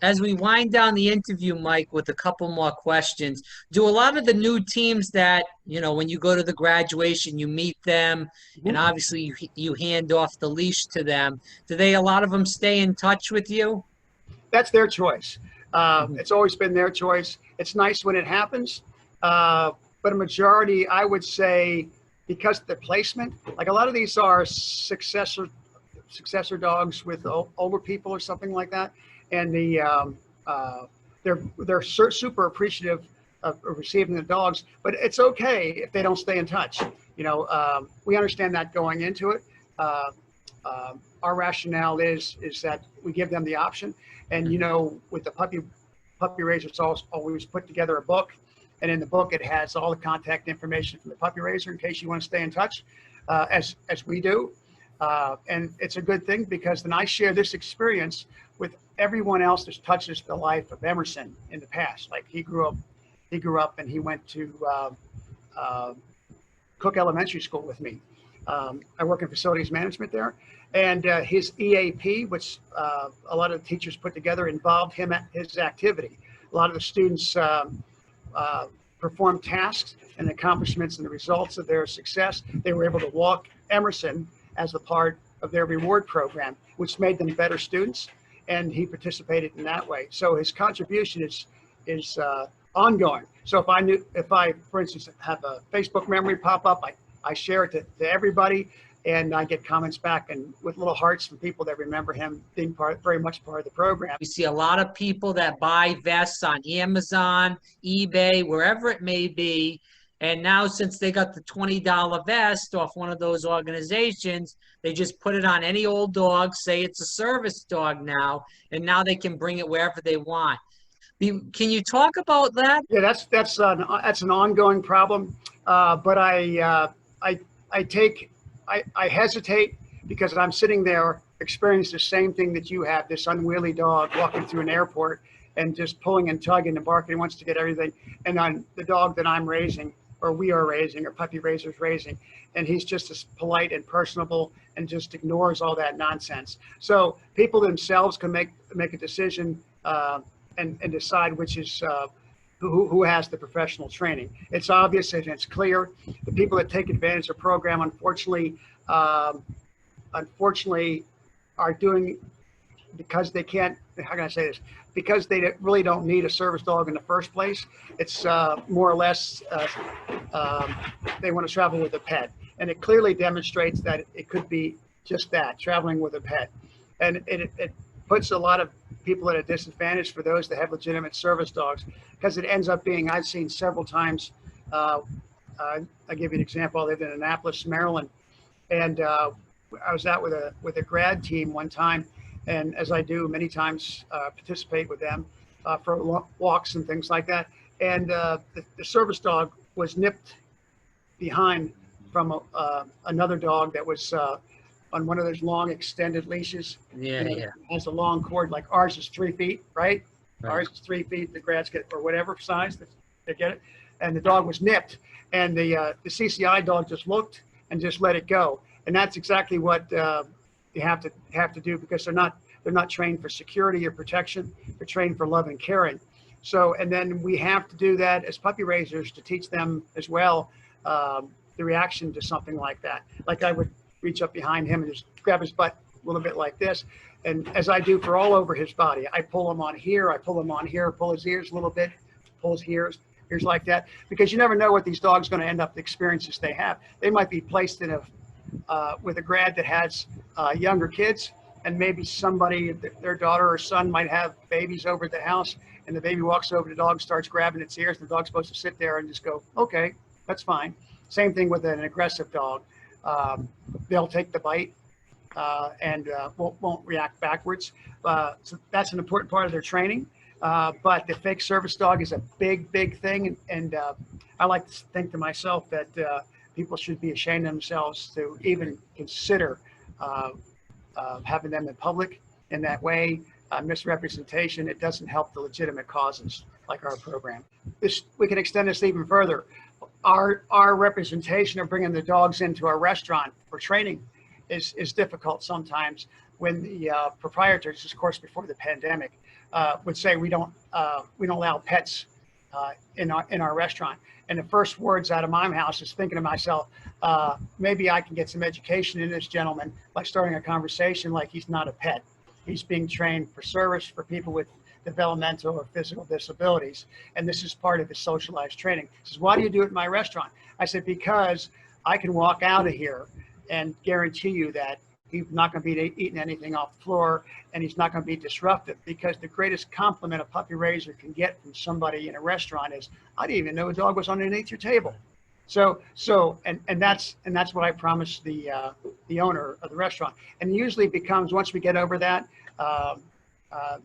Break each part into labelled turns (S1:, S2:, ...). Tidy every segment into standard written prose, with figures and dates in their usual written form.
S1: as we wind down the interview, Mike, with a couple more questions, do a lot of the new teams that, when you go to the graduation, you meet them, and
S2: Mhm.
S1: obviously you hand off the leash to them, a lot of them stay in touch with you?
S2: That's their choice.
S1: Mhm.
S2: It's always been their choice. It's nice when it happens, but a majority, I would say, because of the placement, like a lot of these are successor dogs with older people or something like that, and uh, they're super appreciative of receiving the dogs. But it's okay if they don't stay in touch. We understand that going into it. Uh, our rationale is that we give them the option, and
S1: Mhm.
S2: with the puppy raiser, it's always put together a book, and in the book it has all the contact information from the puppy raiser in case you want to stay in touch, as we do. And it's a good thing because then I share this experience with everyone else that touches the life of Emerson in the past. Like he grew up and he went to uh, Cook Elementary School with me. I work in facilities management there, and his EAP, which a lot of the teachers put together, involved his activity. A lot of the students uh, performed tasks and accomplishments and the results of their success. They were able to walk Emerson as a part of their reward program, which made them better students, and he participated in that way. So his contribution is ongoing. So if I, for instance, have a Facebook memory pop up, I share it to everybody, and I get comments back and with little hearts from people that remember him being very much part of the program.
S1: We see a lot of people that buy vests on Amazon, eBay, wherever it may be. And now, since they got the $20 vest off one of those organizations, they just put it on any old dog, say it's a service dog now, and now they can bring it wherever they want. Can you talk about that?
S2: Yeah, that's an ongoing problem. But I hesitate because I'm sitting there experiencing the same thing that you have. This unwieldy dog walking through an airport and just pulling and tugging and barking, wants to get everything. And on the dog that I'm raising, or we are raising, or puppy raisers raising, and he's just as polite and personable and just ignores all that nonsense. So people themselves can make a decision. And decide which is who has the professional training. It's obvious and it's clear. The people that take advantage of the program, unfortunately, are doing because they can't. How can I say this? Because they really don't need a service dog in the first place. It's more or less they want to travel with a pet, and it clearly demonstrates that it could be just that, traveling with a pet, and it puts a lot of people at a disadvantage for those that have legitimate service dogs, because it ends up being, I've seen several times. I'll give you an example. I lived in Annapolis, Maryland, and I was out with a grad team one time, and as I do many times, participate with them for walks and things like that. And the service dog was nipped behind from another dog that was on one of those long extended leashes.
S1: Yeah, yeah.
S2: Has a long cord, like ours is 3 feet, right?
S1: Right.
S2: Ours is 3 feet, the grads get, or whatever size that they get it. And the dog was nipped, and the CCI dog just looked and just let it go. And that's exactly what you have to do, because they're not trained for security or protection. They're trained for love and caring. So, and then we have to do that as puppy raisers to teach them as well the reaction to something like that. Like I would reach up behind him and just grab his butt a little bit like this. And as I do for all over his body, I pull him on here, I pull him on here, pull his ears a little bit, pull his ears like that, because you never know what these dogs are going to end up, the experiences they have. They might be placed in with a grad that has younger kids, and maybe somebody, their daughter or son might have babies over at the house, and the baby walks over the dog, starts grabbing its ears, and the dog's supposed to sit there and just go, okay, that's fine. Same thing with an aggressive dog. They'll take the bite and won't react backwards. So that's an important part of their training. But the fake service dog is a big thing. And I like to think to myself that people should be ashamed of themselves to even consider having them in public in that way. Misrepresentation, it doesn't help the legitimate causes like our program. We can extend this even further. Our representation of bringing the dogs into our restaurant for training is difficult sometimes when the proprietors, of course, before the pandemic, would say we don't allow pets in our restaurant. And the first words out of my mouth is thinking to myself, maybe I can get some education in this gentleman by starting a conversation like he's not a pet. He's being trained for service for people with developmental or physical disabilities. And this is part of his socialized training. He says, why do you do it in my restaurant? I said, because I can walk out of here and guarantee you that he's not going to be eating anything off the floor, and he's not going to be disruptive, because the greatest compliment a puppy raiser can get from somebody in a restaurant is, I didn't even know a dog was underneath your table. So that's what I promised the owner of the restaurant. And usually becomes, once we get over that,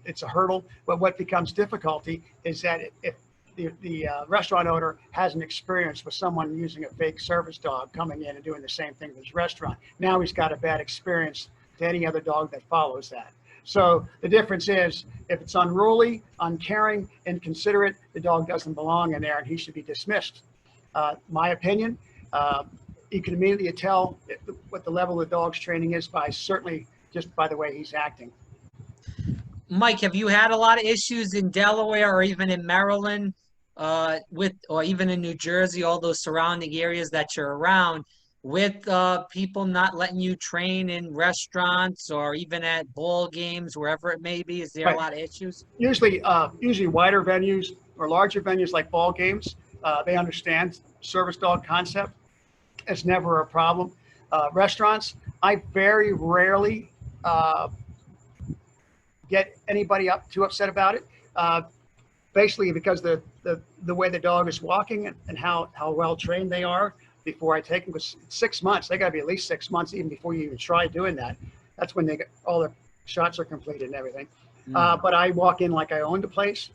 S2: it's a hurdle. But what becomes difficulty is that if the restaurant owner has an experience with someone using a fake service dog coming in and doing the same thing with his restaurant, now he's got a bad experience to any other dog that follows that. So the difference is, if it's unruly, uncaring, inconsiderate, the dog doesn't belong in there and he should be dismissed. My opinion, you can immediately tell what the level of the dog's training is certainly just by the way he's acting.
S1: Mike, have you had a lot of issues in Delaware or even in Maryland or even in New Jersey, all those surrounding areas that you're around, with people not letting you train in restaurants or even at ball games, wherever it may be? Is there a lot of issues?
S2: Usually wider venues or larger venues like ball games, they understand service dog concept. It's never a problem. Restaurants, I very rarely get anybody too upset about it. Basically because the way the dog is walking and how well trained they are before I take them, because 6 months, they got to be at least 6 months even before you even try doing that. That's when all the shots are completed and everything. But I walk in like I own the place,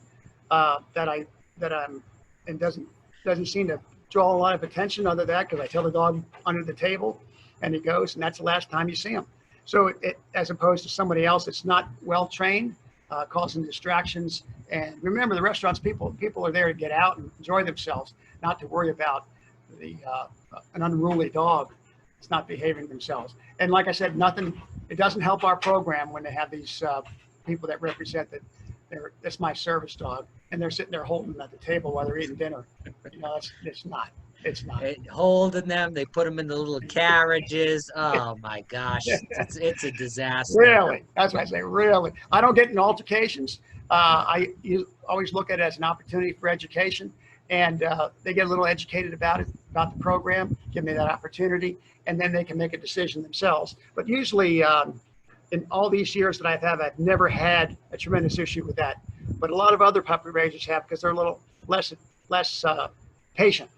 S2: and doesn't seem to draw a lot of attention other than that, because I tell the dog under the table and he goes, and that's the last time you see him. So it as opposed to somebody else that's not well trained, causing distractions. And remember, the restaurants, people are there to get out and enjoy themselves, not to worry about an unruly dog that's not behaving themselves. And like I said, it doesn't help our program when they have these people that represent that that's my service dog, and they're sitting there holding them at the table while they're eating dinner. It's not.
S1: Holding them, they put them in the little carriages. Oh my gosh, it's a disaster.
S2: Really, that's what I say. Really, I don't get in altercations. You always look at it as an opportunity for education, and they get a little educated about the program. Give me that opportunity, and then they can make a decision themselves. But usually, in all these years that I've never had a tremendous issue with that. But a lot of other puppy raisers have, because they're a little less patient.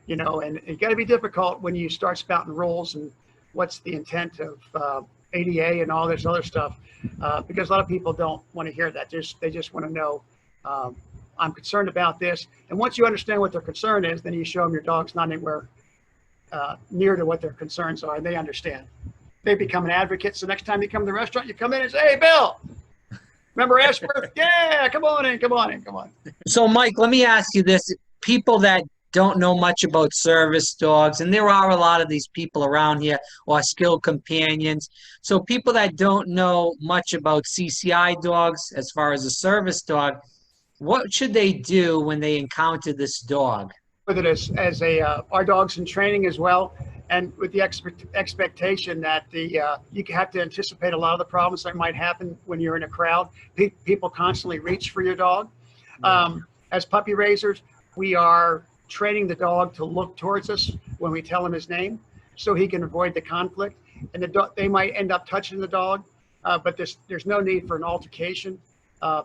S2: And it got to be difficult when you start spouting rules and what's the intent of ADA and all this other stuff, because a lot of people don't want to hear that. They just want to know, I'm concerned about this. And once you understand what their concern is, then you show them your dog's not anywhere near to what their concerns are, and they understand. They become an advocate. So next time you come to the restaurant, you come in and say, hey, Bill, remember Ashworth? Yeah, come on in.
S1: So, Mike, let me ask you this. People that don't know much about service dogs, and there are a lot of these people around here, or skilled companions. So people that don't know much about CCI dogs as far as a service dog, what should they do when they encounter this dog?
S2: With it as our dog's in training as well, and with the expectation that you have to anticipate a lot of the problems that might happen when you're in a crowd. People constantly reach for your dog. As puppy raisers, we are training the dog to look towards us when we tell him his name, so he can avoid the conflict. And they might end up touching the dog, but there's no need for an altercation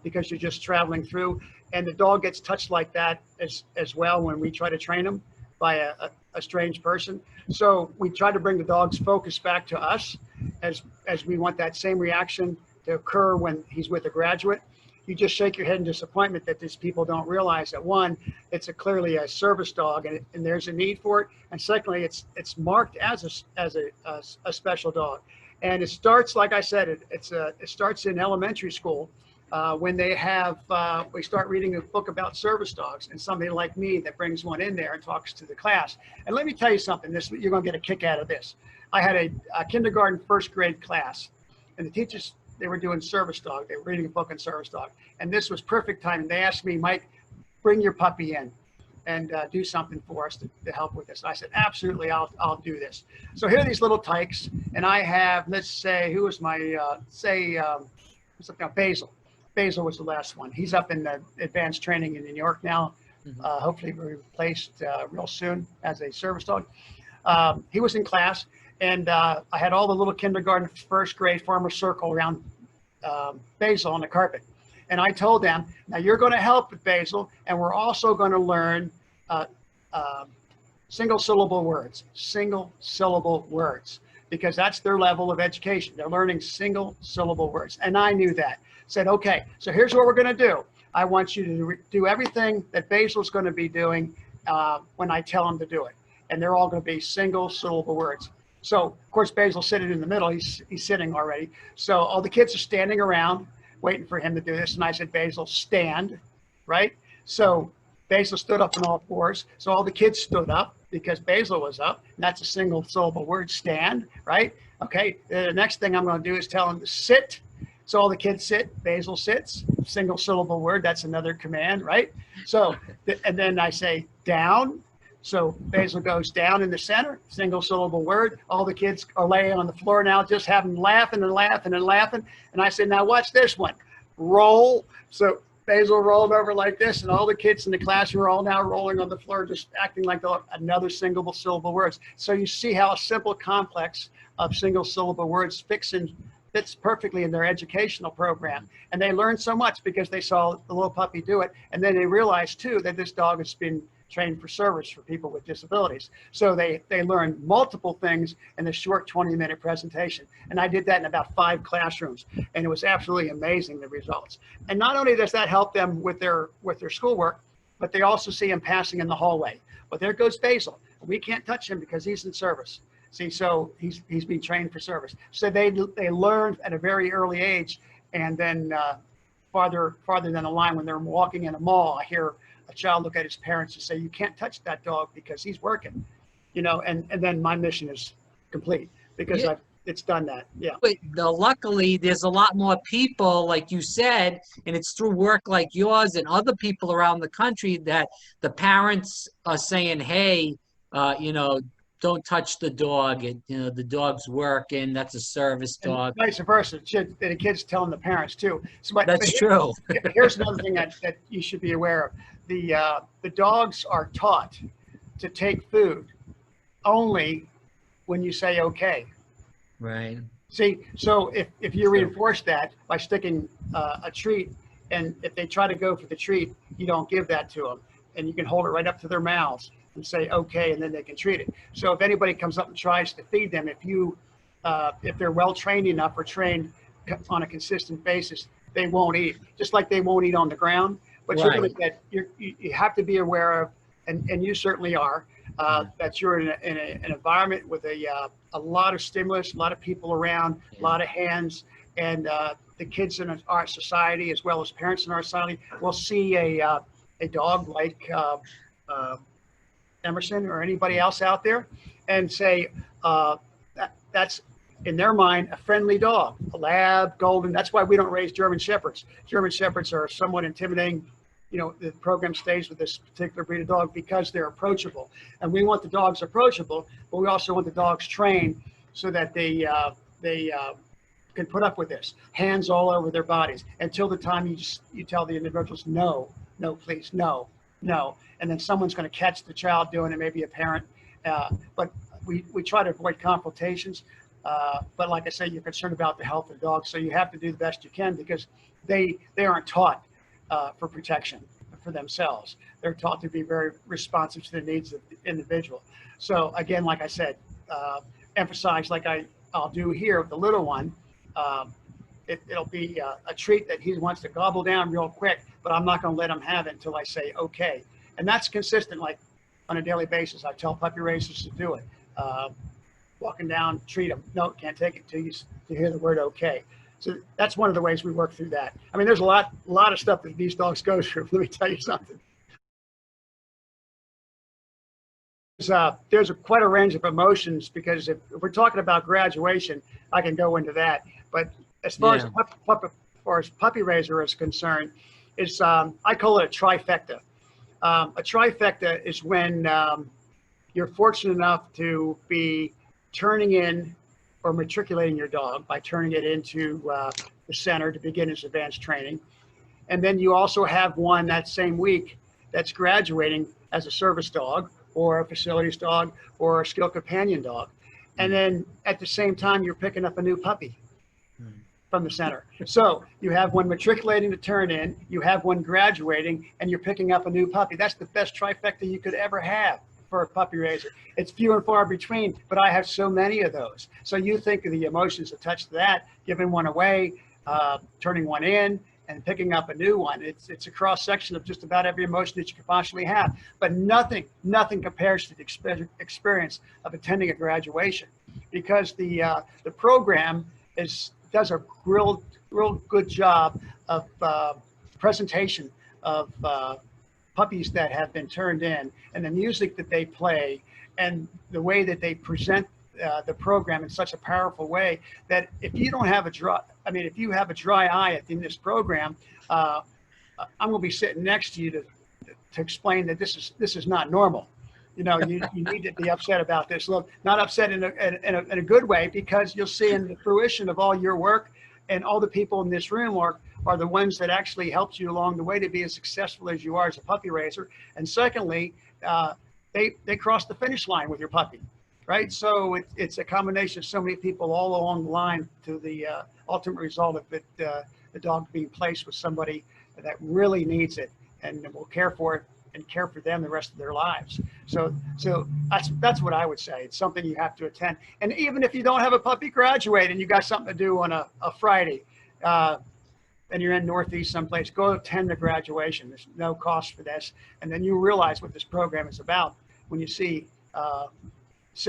S2: because you're just traveling through. And the dog gets touched like that as well when we try to train him by a strange person. So we try to bring the dog's focus back to us, as we want that same reaction to occur when he's with a graduate. You just shake your head in disappointment that these people don't realize that, one, it's clearly a service dog and there's a need for it, and secondly, it's marked as a special dog. And it starts, like I said, it starts in elementary school when we start reading a book about service dogs, and somebody like me that brings one in there and talks to the class. And let me tell you something, you're going to get a kick out of this. I had a kindergarten first grade class, and the teachers they were doing service dog. They were reading a book on service dog. And this was perfect timing. They asked me, Mike, bring your puppy in and do something for us to help with this. And I said, absolutely, I'll do this. So here are these little tykes, and I have, let's say, who was my, Basil. Basil was the last one. He's up in the advanced training in New York now. Hopefully replaced real soon as a service dog. He was in class, and I had all the little kindergarten, first grade form a circle around Basil on the carpet. And I told them, now you're going to help with Basil, and we're also going to learn single syllable words, because that's their level of education. They're learning single syllable words. And I knew that. Said, okay, so here's what we're going to do. I want you to do everything that Basil's going to be doing when I tell him to do it. And they're all going to be single syllable words. So, of course, Basil's sitting in the middle. He's sitting already. So all the kids are standing around waiting for him to do this. And I said, Basil, stand, right? So Basil stood up on all fours. So all the kids stood up because Basil was up. And that's a single syllable word, stand, right? Okay, the next thing I'm going to do is tell him to sit. So all the kids sit, Basil sits, single syllable word, that's another command, right? So, and then I say down. So Basil goes down in the center, single syllable word. All the kids are laying on the floor now, just having laughing and laughing and laughing. And I said, now watch this one, roll. So Basil rolled over like this, and all the kids in the classroom are all now rolling on the floor, just acting like another single syllable words. So you see how a simple complex of single syllable words fits perfectly in their educational program. And they learned so much because they saw the little puppy do it. And then they realized too that this dog has been trained for service for people with disabilities. So they learned multiple things in a short 20-minute presentation. And I did that in about 5 classrooms. And it was absolutely amazing, the results. And not only does that help them with their schoolwork, but they also see him passing in the hallway. But there goes Basil. We can't touch him because he's in service. See, so he's being trained for service. So they learned at a very early age, and then farther down the line, when they're walking in a mall, I hear a child look at his parents and say, "You can't touch that dog because he's working," you know. And then my mission is complete because it's done that. Yeah.
S1: But luckily, there's a lot more people, like you said, and it's through work like yours and other people around the country that the parents are saying, "Hey, don't touch the dog. The dog's working. That's a service dog."
S2: And vice versa. The kids telling the parents too. So,
S1: That's true.
S2: Here's another thing that you should be aware of. The dogs are taught to take food only when you say okay.
S1: Right.
S2: See, so if you reinforce that by sticking a treat, and if they try to go for the treat, you don't give that to them, and you can hold it right up to their mouths and say okay, and then they can treat it. So if anybody comes up and tries to feed them, if they're well trained enough or trained on a consistent basis, they won't eat. Just like they won't eat on the ground. But right. You have to be aware of, and you certainly are, that you're in an environment with a lot of stimulus, a lot of people around, a lot of hands, and the kids in our society, as well as parents in our society, will see a dog like Emerson or anybody else out there and say that's in their mind a friendly dog, a lab, golden. That's why we don't raise German Shepherds. German Shepherds are somewhat intimidating. The program stays with this particular breed of dog because they're approachable, and we want the dogs approachable, but we also want the dogs trained so that they can put up with this, hands all over their bodies, until the time you tell the individuals no, please, no, and then someone's going to catch the child doing it, maybe a parent. But we try to avoid confrontations. But like I say, you're concerned about the health of the dog, so you have to do the best you can because they aren't taught for protection for themselves. They're taught to be very responsive to the needs of the individual. So again, like I said, emphasize, like I'll do here with the little one, it'll be a treat that he wants to gobble down real quick, but I'm not going to let him have it until I say okay. And that's consistent, like on a daily basis. I tell puppy raisers to do it. Walking down, treat them. No, can't take it till you hear the word okay. So that's one of the ways we work through that. I mean, there's a lot of stuff that these dogs go through. Let me tell you something. There's quite a range of emotions, because if we're talking about graduation, I can go into that. But as far
S1: Yeah.
S2: as puppy raiser is concerned, is I call it a trifecta. A trifecta is when you're fortunate enough to be turning in or matriculating your dog by turning it into the center to begin its advanced training. And then you also have one that same week that's graduating as a service dog or a facilities dog or a skill companion dog. And then at the same time, you're picking up a new puppy from the center. So you have one matriculating to turn in, you have one graduating, and you're picking up a new puppy. That's the best trifecta you could ever have for a puppy raiser. It's few and far between, but I have so many of those. So you think of the emotions attached to that, giving one away, turning one in, and picking up a new one. It's a cross section of just about every emotion that you could possibly have. But nothing compares to the experience of attending a graduation, because the program does a real good job of presentation of puppies that have been turned in, and the music that they play, and the way that they present the program in such a powerful way that if you have a dry eye in this program, I'm going to be sitting next to you to explain that this is not normal. You know, you need to be upset about this. Look, not upset in a good way, because you'll see in the fruition of all your work, and all the people in this room are the ones that actually helped you along the way to be as successful as you are as a puppy raiser. And secondly, they cross the finish line with your puppy, right? So it's a combination of so many people all along the line to the ultimate result of it, the dog being placed with somebody that really needs it and will care for it and care for them the rest of their lives. So that's what I would say. It's something you have to attend. And even if you don't have a puppy graduate and you got something to do on a Friday, and you're in Northeast someplace, go attend the graduation. There's no cost for this. And then you realize what this program is about when you sit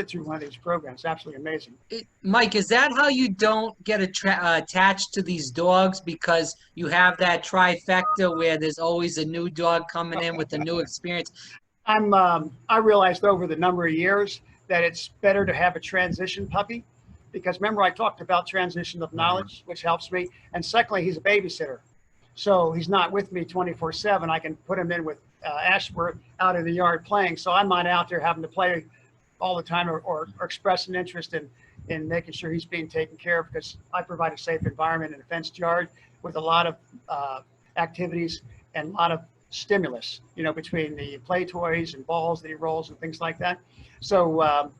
S2: through one of these programs. Absolutely amazing.
S1: Mike, is that how you don't get attached to these dogs, because you have that trifecta where there's always a new dog coming in with a new experience?
S2: I realized over the number of years that it's better to have a transition puppy, because remember I talked about transition of knowledge, which helps me. And secondly, he's a babysitter. So he's not with me 24/7. I can put him in with Ashworth out in the yard playing. So I'm not out there having to play all the time or express an interest in making sure he's being taken care of, because I provide a safe environment in a fenced yard with a lot of activities and a lot of stimulus, you know, between the play toys and balls that he rolls and things like that. So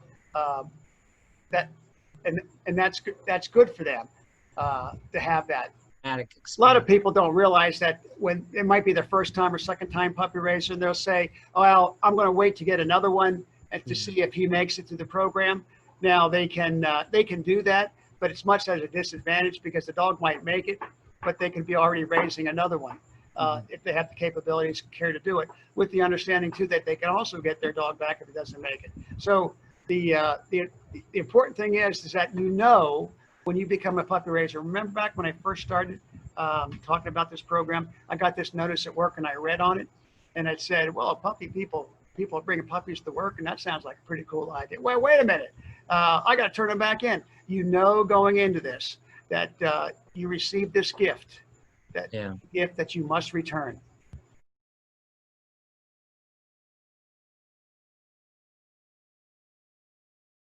S2: that's good for them to have that. A lot of people don't realize that when it might be their first time or second time puppy raiser, and they'll say, "Oh, well, I'm going to wait to get another one and to see if he makes it to the program." Now they can do that, but it's much at a disadvantage, because the dog might make it, but they can be already raising another one if they have the capabilities and care to do it, with the understanding too that they can also get their dog back if it doesn't make it. So the important thing is that, you know, when you become a puppy raiser, remember back when I first started talking about this program, I got this notice at work and I read on it, and it said, well, people are bringing puppies to work, and that sounds like a pretty cool idea. Well, wait a minute. I got to turn them back in. You know, going into this, that you received this gift, gift that you must return.